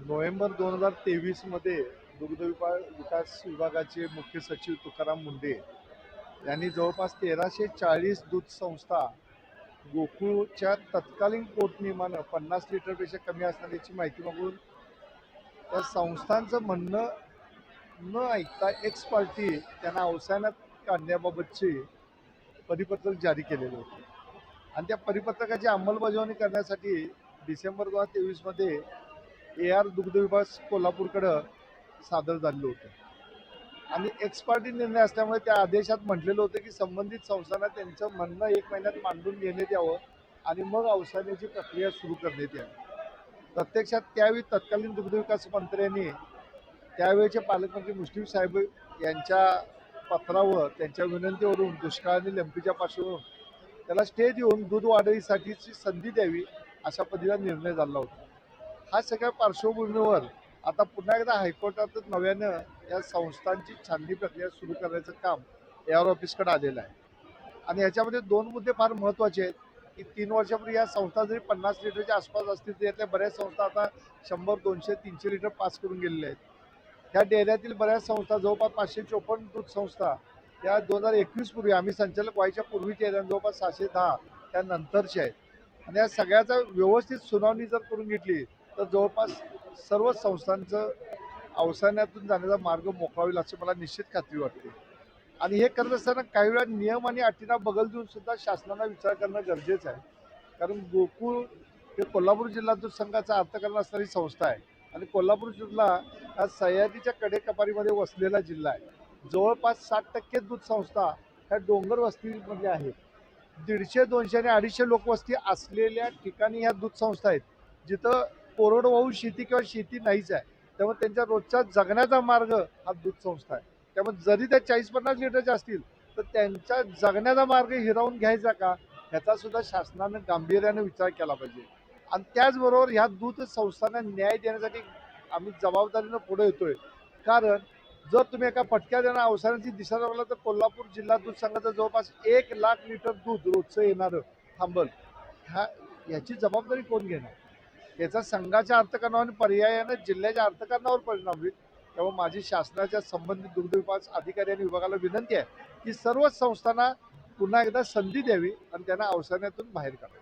November 2023 मध्ये दुग्ध विकास विभागाचे मुख्य सचिव तुकाराम मुंडे यांनी जवळपास 1340 दूध संस्था गोकुळच्या तत्कालीन पोटनियमानं 50 लिटरपेक्षा कमी असणाऱ्याची माहिती मागून त्या संस्थांचं म्हणणं न ऐकता एक्स पार्टी त्यांना अवसानात काढण्याबाबतचे परिपत्रक जारी केलेले होते आणि त्या परिपत्रकाची अंमलबजावणी करण्यासाठी डिसेंबर 2023 मध्ये AR दुग्ध विभाग कोल्हापूरकडं सादर झालेलं होतं आणि एक्स पार्टी निर्णय असल्यामुळे त्या आदेशात म्हटलेलं होतं की संबंधित संस्थांना त्यांचं म्हणणं 1 महिन्यात मांडून घेण्यात यावं आणि मग अवसानाची प्रक्रिया सुरू करण्यात यावी। प्रत्यक्षात त्यावेळी तत्कालीन दुग्ध विकास मंत्र्यांनी त्यावेळेचे पालकमंत्री मुश्रीफ साहेब यांच्या पत्रावर त्यांच्या विनंतीवरून दुष्काळ आणि लंपीच्या पार्श्वभूमीवर त्याला स्टे देऊन दूध वाढीसाठीची संधी द्यावी अशा पद्धतीचा निर्णय झाला होता। हा सगळ्या पार्श्वभूमीवर आता पुन्हा एकदा हायकोर्टातच नव्यानं या संस्थांची छाननी प्रक्रिया सुरू करण्याचं काम AR ऑफिसकडे आलेलं आहे आणि याच्यामध्ये 2 मुद्दे फार महत्त्वाचे आहेत की 3 वर्षापूर्वी या संस्था जरी 50 लिटरच्या आसपास असतील तर यातल्या बऱ्याच संस्था आता 100, 200, 300 लिटर पास करून गेलेल्या आहेत। ह्या डेऱ्यातील बऱ्याच संस्था जवळपास 554 दूध संस्था या 2021 पूर्वी आम्ही संचालक व्हायच्या पूर्वीच्या आहेत, जवळपास 610 त्यानंतरच्या आहेत आणि या सगळ्याचा व्यवस्थित सुनावणी जर करून घेतली तर जवळपास सर्व संस्थांचं अवसानातून जाण्याचा मार्ग मोकळा होईल अशी मला निश्चित खात्री वाटते आणि हे करत असताना काही वेळा नियम आणि अटींना बगल देऊन सुद्धा शासनाला विचार करणं गरजेचं आहे। कारण गोकुळ हे कोल्हापूर जिल्हा दूध संघाचा अर्थकारण असणारी संस्था आहे आणि कोल्हापूर जिल्हा हा सह्याद्रीच्या कडेकपारीमध्ये वसलेला जिल्हा आहे। जवळपास 60% दूध संस्था ह्या डोंगर वस्तीमध्ये आहेत। 150, 200 आणि 250 लोकवस्ती असलेल्या ठिकाणी ह्या दूध संस्था आहेत जिथं कोरडवाहू शेती किंवा शेती नाहीच आहे, त्यामुळे त्यांच्या रोजच्या जगण्याचा मार्ग हा दूध संस्था आहे। त्यामुळे जरी त्या 40-50 लिटरच्या असतील तर त्यांच्या जगण्याचा मार्ग हिरावून घ्यायचा का ह्याचा सुद्धा शासनानं गांभीर्याने विचार केला पाहिजे आणि त्याचबरोबर ह्या दूध संस्थांना न्याय देण्यासाठी आम्ही जबाबदारीनं पुढे येतोय। कारण जर तुम्ही एका फटक्या देणार अवसानाची दिशा लावला तर कोल्हापूर जिल्हा दूध संघाचं जवळपास 1 लाख लिटर दूध रोजचं येणारं थांबल। ह्याची जबाबदारी कोण घेणार? याचा संघाच्या अर्थकारणावर आणि पर्यायानं जिल्ह्याच्या अर्थकारणावर परिणाम होईल। त्यामुळे माझी शासनाच्या संबंधित दुग्ध विभाग अधिकारी आणि विभागाला विनंती आहे की सर्वच संस्थांना पुन्हा एकदा संधी द्यावी आणि त्यांना अवसानातून बाहेर काढावं।